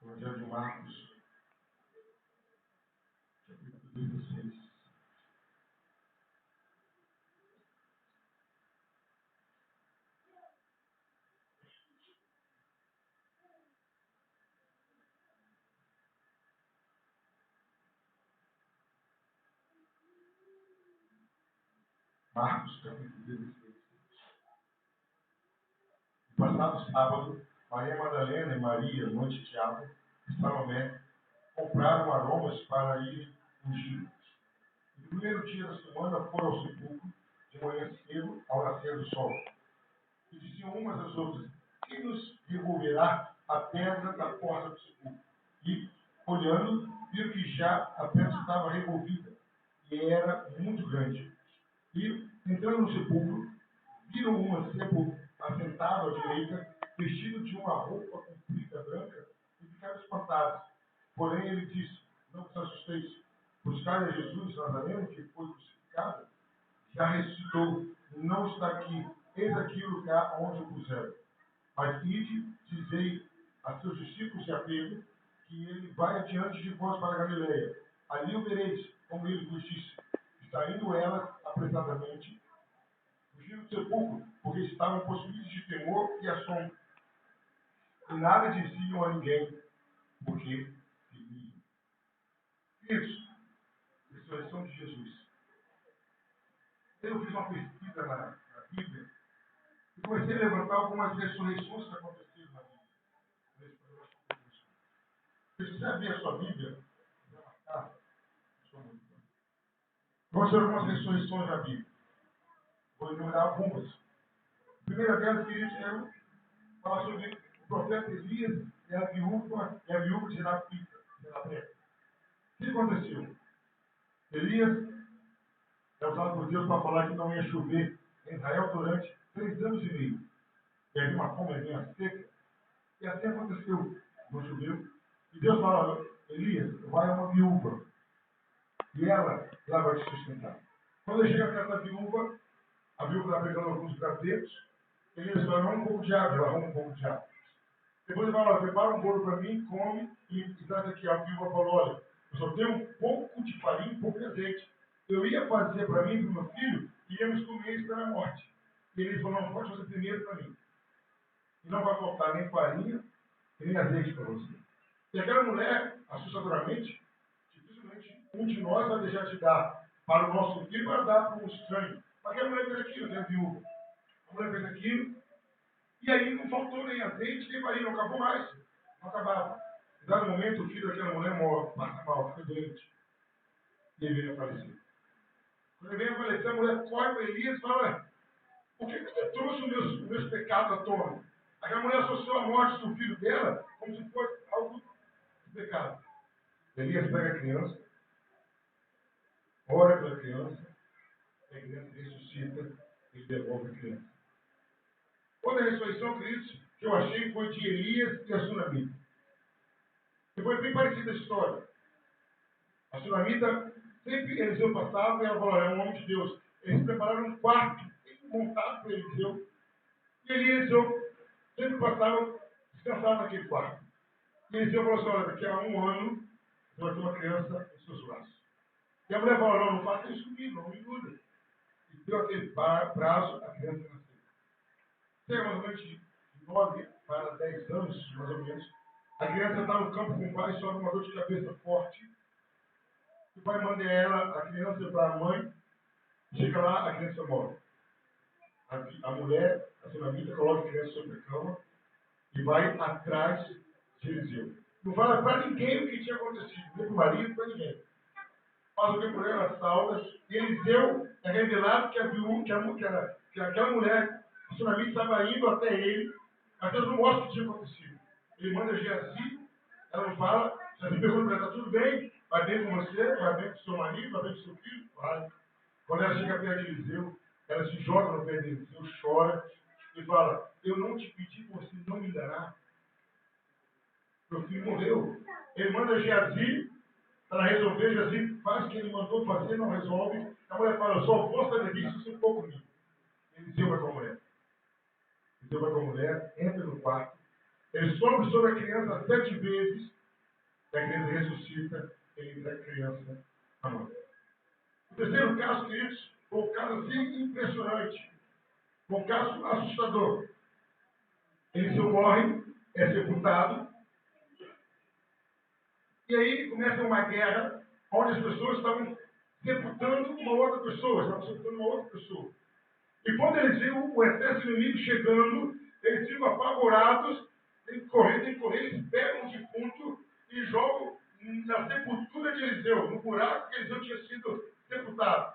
Evangelho de Marcos, capítulo 16. Marcos, capítulo 16. No passado sábado, Maria Madalena e Maria, mãe de Tiago, e Salomé, compraram aromas para ir ungir. No primeiro dia da semana foram ao sepulcro, de manhã cedo, ao nascer do sol. E diziam umas às outras: quem nos removerá a pedra da porta do sepulcro? E, olhando, viram que já a pedra estava removida, e era muito grande. E, entrando no sepulcro, viram um mancebo assentado à direita, vestido de uma roupa comprida branca, e ficaram espantados. Porém, ele disse: não vos assusteis, buscai a Jesus Nazareno, que foi crucificado, já ressuscitou, não está aqui, eis aqui o lugar onde o puseram. Mas ide, dizei a seus discípulos e a Pedro, que ele vai adiante de vós para a Galileia. Ali o vereis, como ele vos disse. E saindo elas apressadamente, fugiram do sepulcro, porque estavam possuídos de temor e assombro. E nada diziam a ninguém, porque temiam. Queridos, ressurreição de Jesus. Eu fiz uma pesquisa na Bíblia e comecei a levantar algumas ressurreições que aconteceram na Bíblia. Se você abrir a sua Bíblia, vai marcar. Vamos ter algumas ressurreições na Bíblia. Vou enumerar algumas. A primeira delas, queridos, quero falar sobre o profeta Elias e a viúva de Rapita. O que aconteceu? Elias é usado por Deus para falar que não ia chover em Israel durante 3 anos e meio. E havia uma fome, havia uma seca. E assim aconteceu. Não choveu. E Deus fala: Elias, vai a uma viúva. E ela vai te sustentar. Quando ele chega à casa da viúva, a viúva está pegando alguns gravetos. Elias fala: não um pouco de água. Ela arruma um pouco de água. Depois ele fala: prepara um bolo para mim, come. E traz aqui. A viúva falou: olha, eu só tenho um pouco de farinha e um pouco de azeite. Eu ia fazer para mim e para o meu filho, e íamos comer isso pela morte. E ele falou: não, pode fazer primeiro para mim. E não vai faltar nem farinha, nem azeite para você. E aquela mulher, assustadoramente, dificilmente um de nós vai deixar de dar para o nosso filho para dar para um estranho. Mas aquela mulher fez aquilo, né, viúva? A mulher fez aquilo, e aí não faltou nem azeite, nem farinha, não acabou mais. Não acabava. Em dado momento, o filho daquela mulher morre, passa mal, fica doente. E ele vem a falecer. Quando ele vem a falecer, a mulher corre para Elias e fala: por que você trouxe os meus pecados à tona? Aquela mulher associou a morte do filho dela como se fosse algo de pecado. Elias pega a criança, ora pela criança, a criança ressuscita e devolve a criança. Outra ressurreição, queridos, que eu achei foi de Elias e a Sunamita. E foi bem parecida a história. A Sunamita, sempre Eliseu passava e ela falou: é um homem de Deus. Eles prepararam um quarto montado para Eliseu. E Eliseu sempre passava, descansava naquele quarto. E Eliseu falou assim: olha, daqui a 1 ano, você vai ter uma criança em seus braços. E a mulher falou: não faça isso comigo, não me iluda. E deu aquele prazo, a criança nasceu. Tem mais ou menos de 9 para 10 anos, mais ou menos. A criança está no campo com o pai, sofre uma dor de cabeça forte. O pai manda ela, a criança, para a mãe. Chega lá, a criança morre. A mulher, a sunamita, coloca a criança sobre a cama e vai atrás de Eliseu. Não fala para ninguém o que tinha acontecido, nem para o marido, para ninguém. Faz o que por ela, salva. E Eliseu é revelado que aquela mulher, a sunamita, estava indo até ele, mas Deus não mostra o que tinha acontecido. Ele manda Geazi, ela não fala, Geazi pergunta para ela: está tudo bem? Vai bem com você? Vai bem com o seu marido? Vai bem com o seu filho? Vai. Quando ela chega perto de Eliseu, ela se joga no pé de Eliseu, chora e fala: eu não te pedi, você não me dará. Meu filho morreu. Ele manda Geazi para resolver. Geazi faz o que ele mandou fazer, não resolve. A mulher fala: eu só vou saber disso se for comigo. Eliseu vai com a mulher. Eliseu vai com a mulher, entra no quarto. Ele sobe sobre a criança 7 vezes A igreja ressuscita, ele da criança à mãe. O terceiro caso, queridos, foi um caso assim impressionante. Um caso assustador. Eliseu morre, é sepultado, e aí começa uma guerra onde as pessoas estavam sepultando uma outra pessoa, estavam sepultando uma outra pessoa. E quando eles viram o exército inimigo chegando, eles ficam apavorados, tem que correr, eles pegam o defunto e jogam na sepultura de Eliseu, no buraco que Eliseu tinha sido sepultado.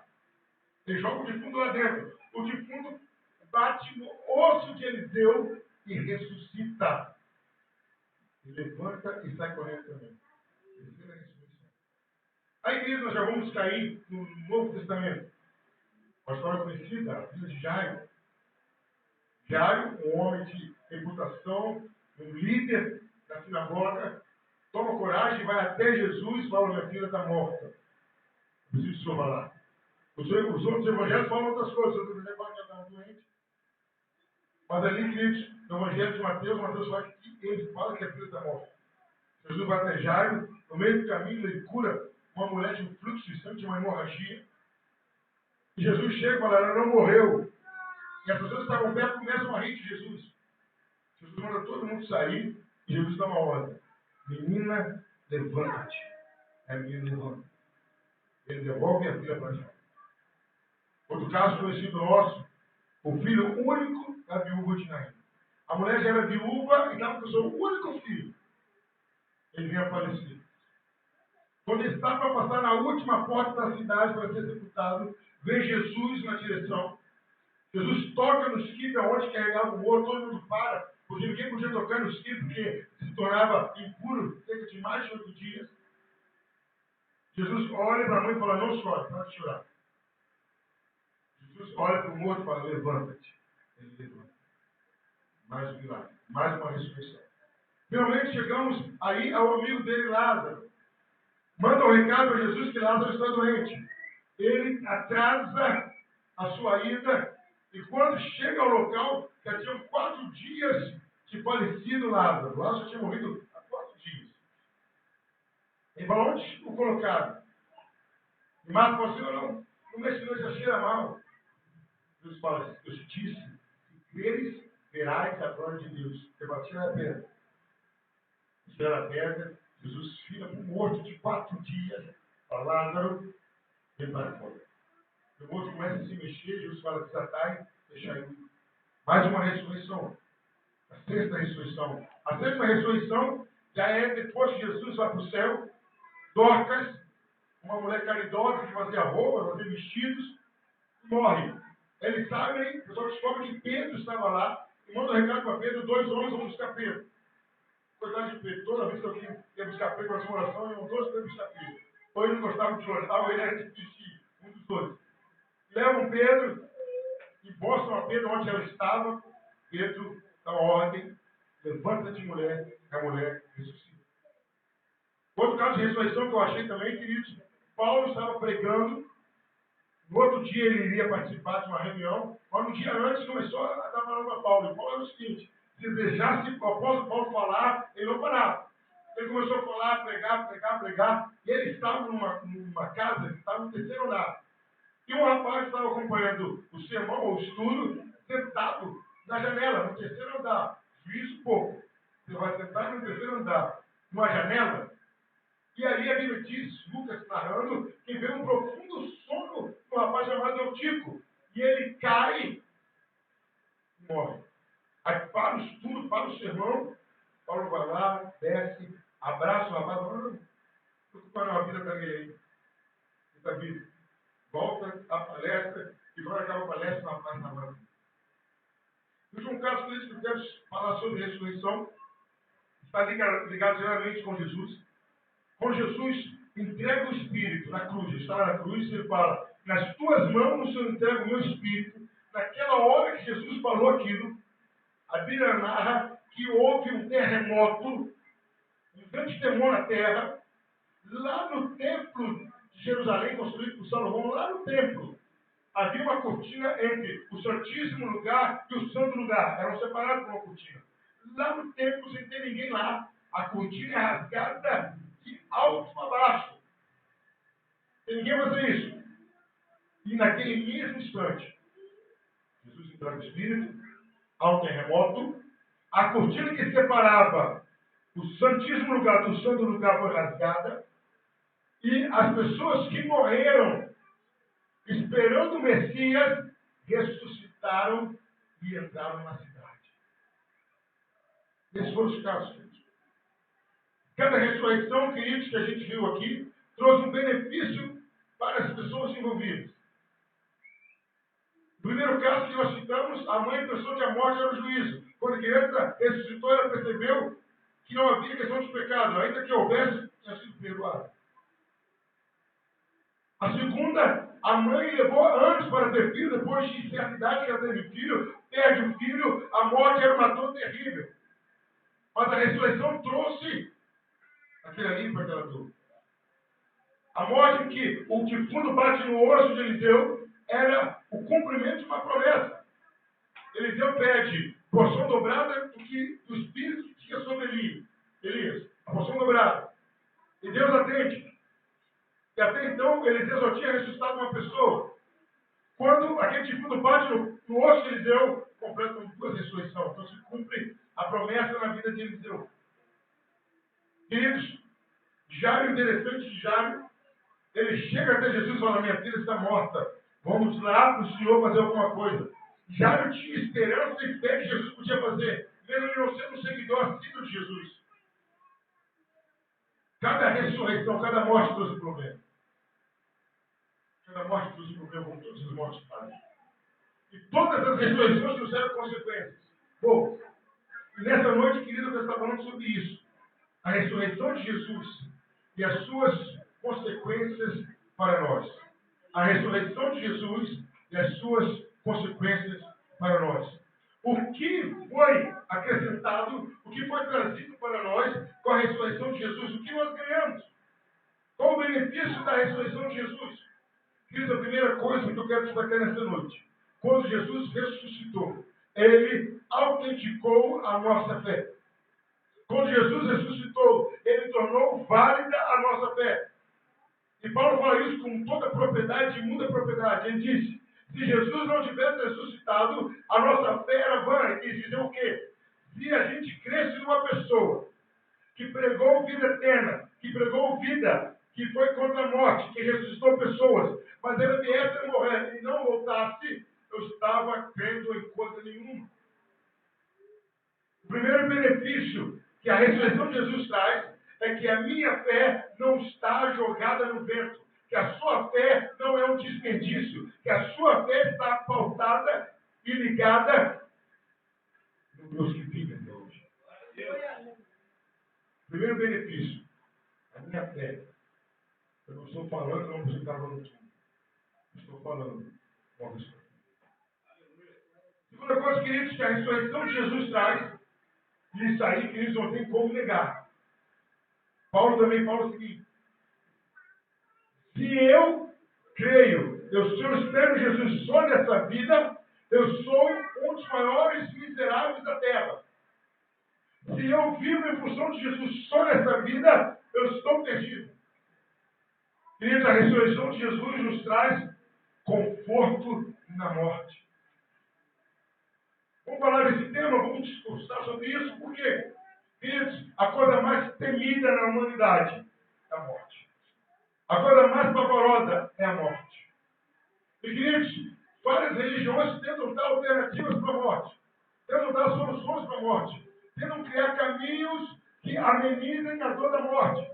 Eles jogam o defunto lá dentro. O defunto bate no osso de Eliseu e ressuscita. E levanta e sai correndo também. Terceira ressurreição. Aí, queridos, nós já vamos cair no Novo Testamento. Uma história conhecida, a filha de Jairo. Jairo, um homem de reputação, um líder da sinagoga, toma coragem e vai até Jesus e fala: minha filha está morta. Preciso que o senhor vá lá. Os outros evangelhos falam outras coisas. Os outros evangelhos falam que ela estava doente. Mas ali, queridos, no evangelho de Mateus, Mateus fala que ele fala que a filha está morta. Jesus vai até Jairo, no meio do caminho ele cura uma mulher de um fluxo de sangue, de uma hemorragia. E Jesus chega e fala: ela não morreu. E as pessoas que estavam perto começam a rir de Jesus. Jesus manda todo mundo sair e Jesus dá uma ordem: menina, levanta-te. A menina levanta. Ele devolve a filha para Jairo. Outro caso conhecido nosso, o filho único da viúva de Naim. A mulher já era viúva e estava com o seu único filho. Ele vinha a falecer. Quando ele está para passar na última porta da cidade para ser executado, vem Jesus na direção. Jesus toca no esquife aonde carregava o morto, todo mundo para, porque ninguém podia tocar no esquife, porque se tornava impuro cerca de mais de 8 dias. Jesus olha para a mãe e fala: não chore, para de chorar. Jesus olha para o morto e fala: levanta-te. Ele levanta. Mais um milagre, mais uma ressurreição. Finalmente chegamos aí ao amigo dele, Lázaro. Manda um recado a Jesus que Lázaro está doente. Ele atrasa a sua ida e quando chega ao local, já tinham 4 dias de falecido Lázaro. Lázaro tinha morrido há 4 dias. E para onde o colocaram? E Marcos falou assim: não mexe não, já cheira mal. Jesus fala: eu te disse, se creres, verás a glória de Deus. Você vai tirar a pedra. Tira a pedra, Jesus vira para o morto de 4 dias. Fala: Lázaro, vem para fora. O morto começa a se mexer, Jesus fala: desatai, deixai ir. Mais uma ressurreição. A sexta ressurreição. A sétima ressurreição já é depois que Jesus vai para o céu. Dorcas, uma mulher caridosa que fazia roupa, fazia vestidos, morre. Eles sabem, o pessoal descobre que Pedro estava lá e manda um recado para Pedro: 2 homens vão buscar Pedro. Coitado de Pedro, toda vez que eu ia buscar Pedro para a oração, iam 2 para buscar Pedro. Ou ele não gostava de orar, ou ele era de vestir, um dos dois. Levam Pedro e mostram a Pedro onde ela estava. Pedro dá uma ordem: levanta-te, mulher. A mulher ressuscita. Outro caso de ressurreição que eu achei também, queridos: Paulo estava pregando. No outro dia ele iria participar de uma reunião, mas no dia antes começou a dar falando para Paulo. E Paulo era o seguinte: se deixasse o apóstolo Paulo falar, ele não parava. Ele começou a falar, pregar, e ele estava numa casa que estava no 3º andar. E um rapaz estava acompanhando o sermão, ou o estudo, sentado na janela, no 3º andar. Juízo pouco. Você vai sentar no 3º andar, numa janela. E aí a Bíblia diz, Lucas narrando, que veio um profundo sono do rapaz chamado Eutico. E ele cai e morre. Aí para o estudo, para o sermão, Paulo vai lá, desce, abraça o rapaz, fala: não preocupa não, a vida está aí. Ele está vivo. Volta à palestra, e quando acaba a palestra, o rapaz está morto. No último caso político que eu quero falar sobre ressurreição, está ligado geralmente com Jesus. Quando Jesus entrega o Espírito na cruz, ele está na cruz, ele fala: nas tuas mãos eu entrego o meu Espírito. Naquela hora que Jesus falou aquilo, a Bíblia narra que houve um terremoto, um grande temor na terra, lá no templo de Jerusalém, construído por Salomão, lá no templo. Havia uma cortina entre o Santíssimo Lugar e o Santo Lugar. Eram separados por uma cortina. Lá no templo, sem ter ninguém lá, a cortina é rasgada, de alto a baixo. Tem ninguém fazer isso. E naquele mesmo instante, Jesus entrou no Espírito, há um terremoto, a cortina que separava o santíssimo lugar do santo lugar foi rasgada, e as pessoas que morreram esperando o Messias ressuscitaram e entraram na cidade. Esses foram os casos. Cada ressurreição, queridos, que a gente viu aqui, trouxe um benefício para as pessoas envolvidas. No primeiro caso que nós citamos, a mãe pensou que a morte era o juízo. Quando a criança ressuscitou, ela percebeu que não havia questão de pecado, ainda que houvesse, tinha sido perdoado. A segunda, a mãe levou anos para ter filho, depois de certa idade que ela teve filho, perde o filho, a morte era uma dor terrível. Mas a ressurreição trouxe aquele alívio para aquela dor. A morte em que o defunto bate no osso de Eliseu era o cumprimento de uma promessa. Eliseu pede porção dobrada do espírito que tinha sobre Elias. A porção dobrada. E Deus atende. E até então, Eliseu só tinha ressuscitado uma pessoa. Quando aquele defunto bate no osso de Eliseu, completa duas ressurreições. Então se cumpre a promessa na vida de Eliseu. Queridos, Jairo, interessante de Jairo, ele chega até Jesus e fala: minha filha está morta. Vamos lá para o Senhor fazer alguma coisa. Jairo tinha esperança e fé que Jesus podia fazer, mesmo ele não sendo um seguidor assíduo de Jesus. Cada ressurreição, cada morte trouxe problema. Cada morte trouxe problema, como todas as mortes fazem. E todas as ressurreições trouxeram consequências. Bom, e nessa noite, querido, eu estou falando sobre isso. A ressurreição de Jesus e as suas consequências para nós. A ressurreição de Jesus e as suas consequências para nós. O que foi acrescentado, o que foi trazido para nós com a ressurreição de Jesus? O que nós ganhamos? Qual o benefício da ressurreição de Jesus? Querido, a primeira coisa que eu quero destacar nessa noite. Quando Jesus ressuscitou, ele autenticou a nossa fé. Quando Jesus ressuscitou, ele tornou válida a nossa fé. E Paulo fala isso com toda propriedade e muita propriedade. Ele disse: se Jesus não tivesse ressuscitado, a nossa fé era vã. Ele quis dizer o quê? Se a gente cresce numa pessoa que pregou vida eterna, que pregou vida, que foi contra a morte, que ressuscitou pessoas, mas ele viesse a morrer e não voltasse, eu estava crendo em coisa nenhuma. O primeiro benefício que a ressurreição de Jesus traz é que a minha fé não está jogada no vento, que a sua fé não é um desperdício, que a sua fé está pautada e ligada no Deus que vive até hoje. Primeiro benefício, a minha fé. Eu não estou falando como você estava no túmulo. Estou falando com a ressurreição. Segunda coisa, queridos, que a ressurreição de Jesus traz, e isso aí, queridos, não tem como negar. Paulo também fala o seguinte: se eu creio, se eu espero Jesus só nessa vida, eu sou um dos maiores miseráveis da terra. Se eu vivo em função de Jesus só nessa vida, eu estou perdido. Queridos, a ressurreição de Jesus nos traz conforto na morte. Vamos falar desse tema, vamos discursar sobre isso, porque, queridos, a coisa mais temida na humanidade é a morte. A coisa mais pavorosa é a morte. E, queridos, várias religiões tentam dar alternativas para a morte, tentam dar soluções para a morte, tentam criar caminhos que amenizem a dor da morte.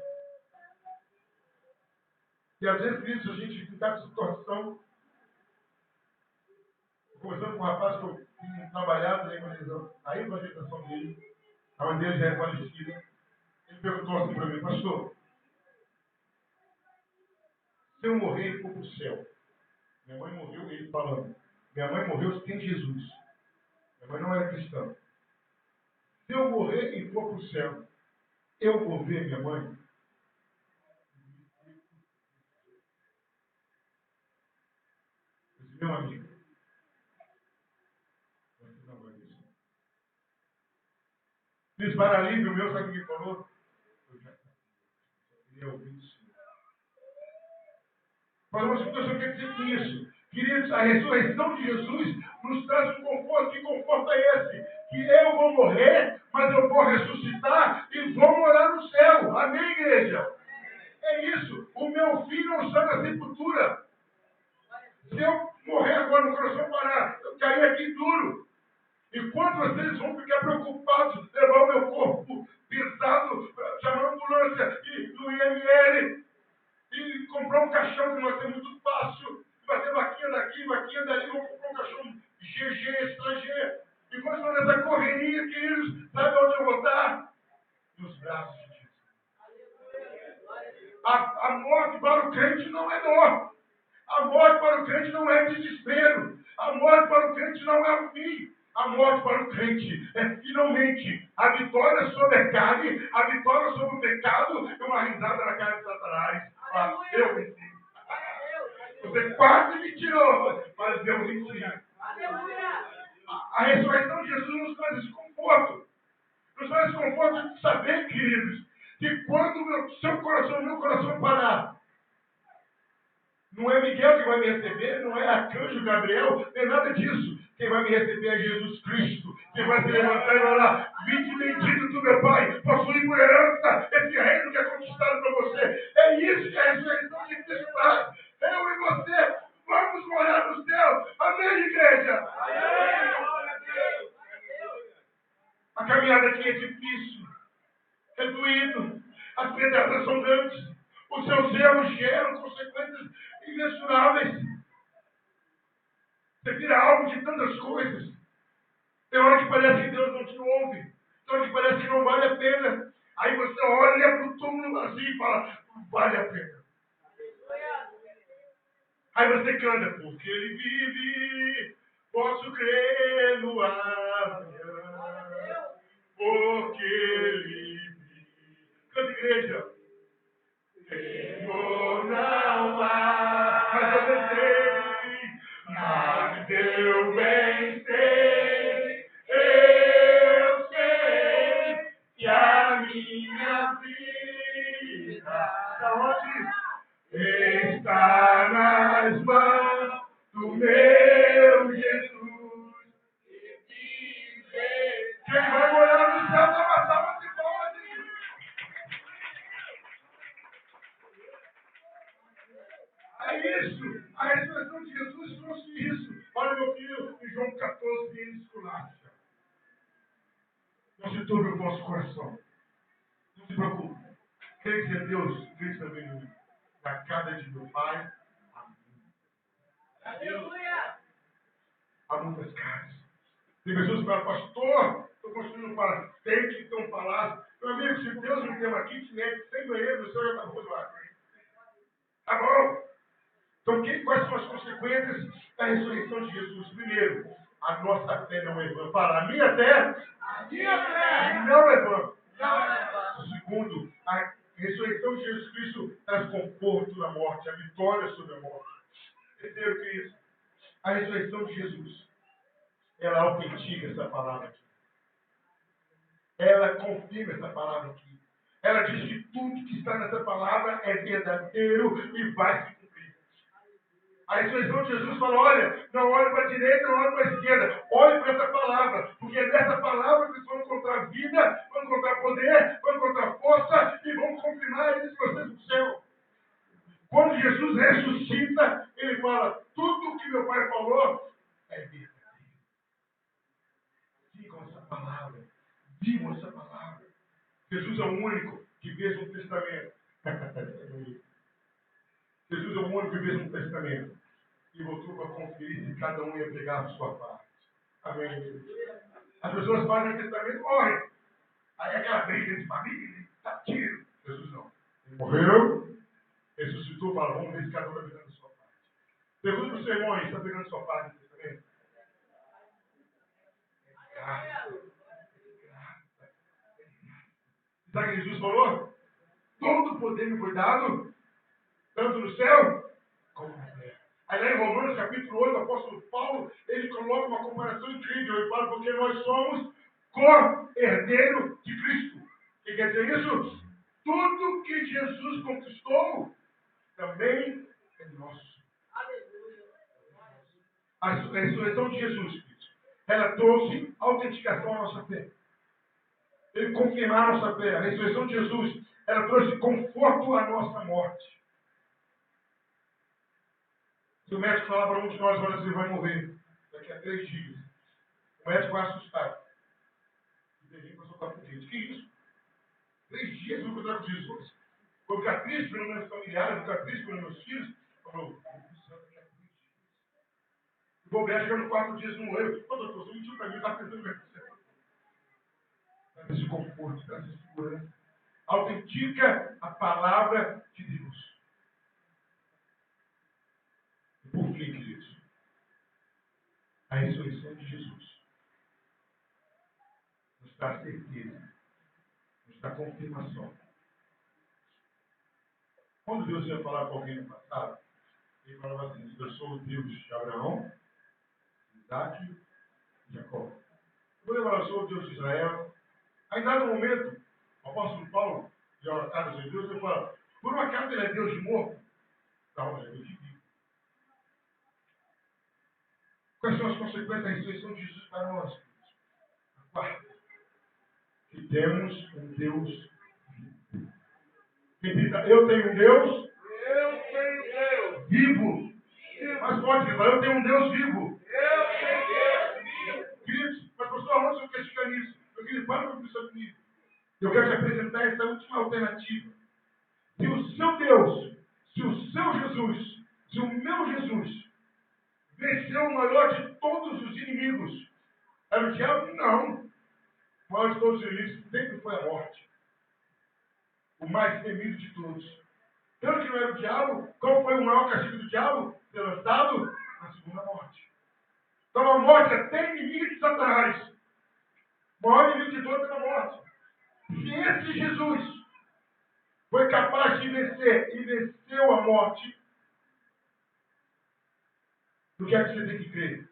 E às vezes, queridos, a gente fica em situação, conversando com um rapaz que eu tinha trabalhado na evangelização dele, a mãe dele já é falecida. Ele perguntou assim para mim: pastor, se eu morrer e for para o céu, minha mãe morreu, ele falando, minha mãe morreu sem Jesus. Minha mãe não era cristã. Se eu morrer e for para o céu, eu vou ver minha mãe? Eu disse: meu amigo, você não vai ver. Fiz para alívio meu, sabe o que falou? Eu já sabia. Daniel 25. Mas o que eu quero dizer com isso? Queridos, a ressurreição de Jesus nos traz um conforto. Que conforto é esse? Que eu vou morrer, mas eu vou ressuscitar e vou morar no céu. Amém, igreja? É isso. O meu fim não está na sepultura. Se eu morrer agora, no coração parar, eu cair aqui duro. Enquanto vocês vão ficar preocupados de levar o meu corpo pesado, chamar a ambulância e no IML, e comprar um caixão que não vai ser muito fácil, vai ter vaquinha daqui, vaquinha dali, vão comprar um caixão GG, estrangeiro. E quando for nessa correria, queridos, sabe onde eu vou estar? Nos braços de Jesus. A morte para o crente não é dor. A morte para o crente não é desespero. A morte para o crente não é o fim. A morte para o crente é finalmente a vitória sobre a carne, a vitória sobre o pecado e uma risada na cara de Satanás. Eu venci. Você quase me tirou, mas eu venci. A ressurreição de Jesus nos traz esse conforto. Nos traz esse conforto de saber, queridos, que quando o meu coração parar, não é Miguel que vai me receber, não é Arcanjo Gabriel, não é nada disso. Quem vai me receber é Jesus Cristo. Quem vai se levantar e falar: vinde bendito do meu Pai, possui por herança esse reino que é conquistado para você. É isso que a ressurreição de Cristo traz. Eu e você vamos morar no céu. Amém, igreja? Amém. A caminhada aqui é difícil, é doído, as pedradas são grandes, os seus erros geram consequências imensuráveis. Você vira alvo de tantas coisas. Tem hora que parece que Deus não te ouve. Tem hora que parece que não vale a pena. Aí você olha para o túmulo vazio e fala: vale a pena. Aí você canta: porque Ele vive, posso crer no amanhã. Porque Ele vive. Canta, igreja. Senhor, não há, mas eu bem sei, eu sei que a minha vida está nas mãos do meu Jesus. Quem vai morar no céu dá uma salva de palmas. É isso. A ressurreição de Jesus trouxe isso. Olha, meu filho, em João 14, ele esculacha. Não se turbe o vosso coração. Não se preocupe. Creio em Deus, creio também em mim. Na casa de meu Pai, há muitas casas. Tem pessoas que falam: pastor, estou construindo um palácio. Tem que ter um palácio. Meu amigo, se Deus me deu aqui, sem banheiro, o senhor já está rodoado. Tá bom? Então, quais são as consequências da ressurreição de Jesus? Primeiro, a nossa fé não é vã. Fala: a minha fé não é vã. Segundo, a ressurreição de Jesus Cristo traz conforto na morte, a vitória sobre a morte. Terceiro, Cristo, a ressurreição de Jesus, ela autentica essa palavra aqui. Ela confirma essa palavra aqui. Ela diz que tudo que está nessa palavra é verdadeiro e vai se cumprir. A ressurreição de Jesus fala: olha, não olhe para a direita, não olhe para a esquerda, olhe para essa palavra, porque é nessa palavra que vocês vão encontrar vida, vão encontrar poder, vão encontrar força e vão confirmar isso que vocês no céu. Quando Jesus ressuscita, ele fala: tudo o que meu Pai falou é verdadeiro. Sigam essa palavra, vivam essa palavra. Jesus é o único que fez um testamento. Jesus é o único que fez um testamento e voltou para conferir se cada um ia pegar a sua parte. Amém. As pessoas fazem testamento e morrem. Aí aquela briga de família, tá tiro. Jesus não. Ele morreu, ressuscitou, fala: vamos ver se cada um está pegando a sua parte. Pergunta para o seu irmão aí: está pegando a sua parte no testamento? É graça. Sabe o que Jesus falou? Todo o poder me foi dado, tanto no céu como na terra. Aí lá em Romanos capítulo 8, o apóstolo Paulo, ele coloca uma comparação incrível. Ele fala: porque nós somos co-herdeiro de Cristo. O que quer dizer isso? Tudo que Jesus conquistou também é nosso. A ressurreição de Jesus, ela trouxe autenticação à nossa fé. Ele confirmou a nossa fé. A ressurreição de Jesus, ela trouxe conforto à nossa morte. Se o médico falar para um de nós, olha, você vai morrer daqui a 3 dias, o médico vai assustar. E tem gente que vai soltar por gente. Que isso? 3 dias eu vou encontrar com Jesus? Vou ficar triste pelos meus familiares, vou ficar triste pelos meus filhos? Falou, vou ver, chegando 4 dias não morreu. Ô, doutor, você mentiu para mim, está pensando que traz esse conforto, traz essa segurança. Autentica a palavra de Deus. E por fim, queridos, a ressurreição de Jesus nos dá certeza, nos dá confirmação. Quando Deus ia falar com alguém no passado, ele falava assim: eu sou o Deus de Abraão, Isaac e Jacó. Quando ele falava, eu sou o Deus de Israel. Aí, em dado momento, o apóstolo Paulo, de Cartas de Deus, ele fala: por um acaso ele é Deus de morto? Não, ele é Deus de vida. Quais são as consequências da ressurreição de Jesus para nós? A quarta, que temos um Deus vivo. Eu tenho um Deus vivo. Mas pode falar, eu tenho um Deus vivo. Queridos, mas pastor, onde você quer chegar nisso? Eu queria para para pensar comigo. Eu quero te apresentar essa última alternativa. Se o seu Deus, se o seu Jesus, se o meu Jesus venceu o maior de todos os inimigos, era o diabo? Não. O maior de todos os inimigos sempre foi a morte. O mais temido de todos. Pelo que não era o diabo, qual foi o maior castigo do diabo? Ser lançado na segunda morte. Então a morte é até inimiga de Satanás. O maior inimigo de todos é a morte. Se esse Jesus foi capaz de vencer e venceu a morte, o que é que você tem que crer?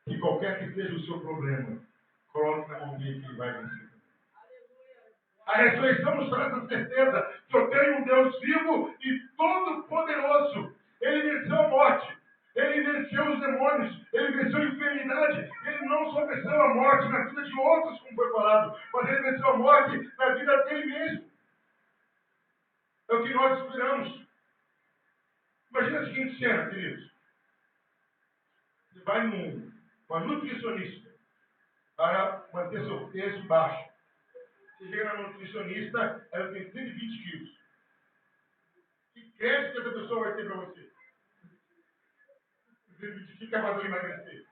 Que qualquer que seja o seu problema, coloque na mão dele que ele vai vencer. A ressurreição nos traz a certeza que eu tenho um Deus vivo e todo-poderoso. Ele venceu a morte. Ele venceu os demônios. Ele venceu a enfermidade. Ele não só venceu a morte na vida de outros, como foi falado, mas ele venceu a morte na vida dele mesmo. É o que nós esperamos. Imagina a seguinte cena, queridos. Você vai numa nutricionista para manter seu peso baixo. Você chega na nutricionista, ela tem 120 quilos. Que cresce que essa pessoa vai ter para você? 120 quilos que é para emagrecer.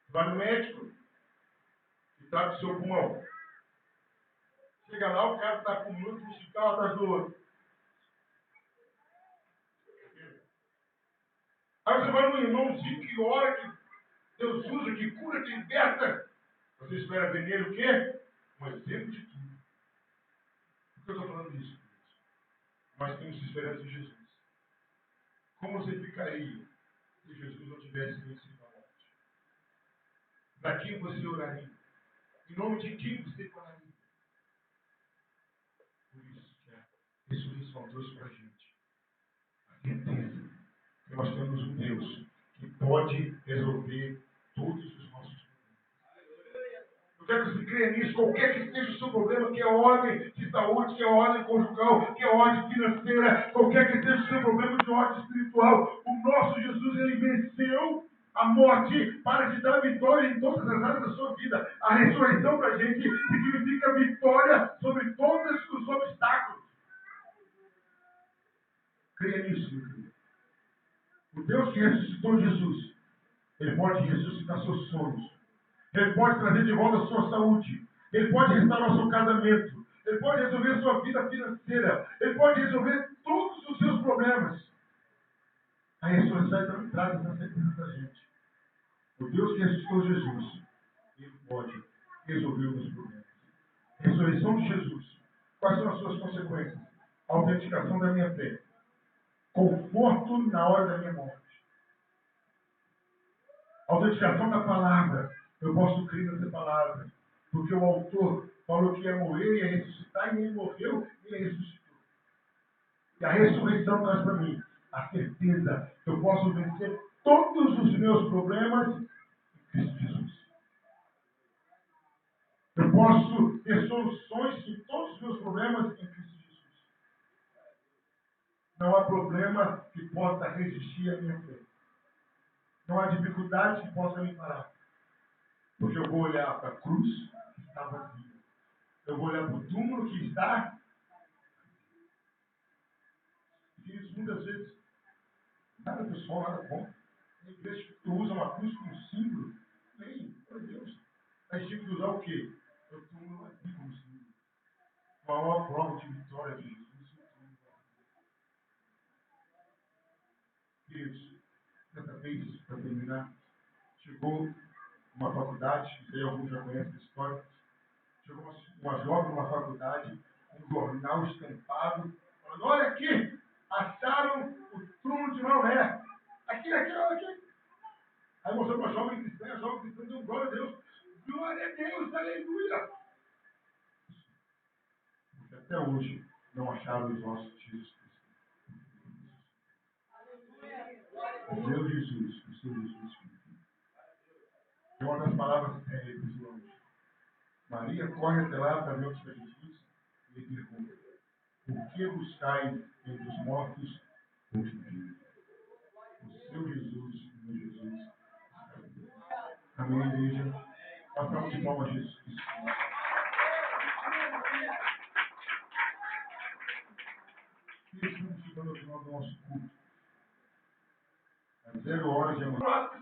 Vai no médico, que trata do seu pulmão. Chega lá, o cara está com um hospital atrás do outro. Aí você vai no irmãozinho que ora, que Deus usa, que cura, que liberta. Você espera ver nele o quê? Um exemplo de tudo. Por que eu estou falando isso? Nós temos esperança em Jesus. Como você ficaria se Jesus não tivesse vencido a morte? Para quem você oraria? Em nome de quem você falaria? Por isso que a ressurreição trouxe para a gente a certeza que nós temos um Deus que pode resolver todos os nossos problemas. Eu quero que você creia nisso, qualquer que seja o seu problema, que é ordem de saúde, que é ordem conjugal, que é ordem financeira, qualquer que seja o seu problema de ordem espiritual, o nosso Jesus, ele venceu a morte para te dar vitória em todas as áreas da sua vida. A ressurreição para a gente significa vitória sobre todos os obstáculos. Creia nisso, meu filho. O Deus que ressuscitou Jesus, ele pode ressuscitar seus sonhos. Ele pode trazer de volta a sua saúde. Ele pode restaurar o seu casamento. Ele pode resolver a sua vida financeira. Ele pode resolver todos os seus problemas. A ressurreição traz essa certeza para a gente. O Deus que ressuscitou Jesus, ele pode resolver os meus problemas. A ressurreição de Jesus. Quais são as suas consequências? A autenticação da minha fé. Conforto na hora da minha morte. A autenticação da palavra. Eu posso crer nessa palavra. Porque o autor falou que ia morrer e ia ressuscitar, e ele morreu e ele ressuscitou. E a ressurreição traz para mim a certeza que eu posso vencer todos os meus problemas em Cristo Jesus. Eu posso ter soluções em todos os meus problemas em Cristo Jesus. Não há problema que possa resistir à minha fé. Não há dificuldade que possa me parar. Porque eu vou olhar para a cruz que está vazia. Eu vou olhar para o túmulo que está. E isso muitas vezes, nada pessoal, nada contra. A igreja que usa uma cruz como símbolo. Nem, por Deus. A gente tem que usar o quê? O túmulo vazio como símbolo. A maior prova de vitória de Jesus. Queridos, certa vez, para terminar, chegou uma faculdade, e alguns já conhecem a história, chegou uma jovem numa faculdade, um jornal estampado, falando, olha aqui, acharam o túmulo de Maomé. Aqui, olha aqui. Aí mostrou para a jovem cristã deu glória a Deus. Glória a Deus, aleluia. Porque até hoje não acharam os ossos de Jesus Cristo. O meu Jesus, o seu Jesus. É uma das palavras terríveis do anjo. Maria corre até lá para ver onde está Jesus e ele pergunta: por que buscais entre os mortos o que vive? O seu Jesus, o meu Jesus. Amém, igreja? Passamos de palmas a Jesus Cristo. E estamos chegando ao final do nosso culto. Às 0 horas de amanhã.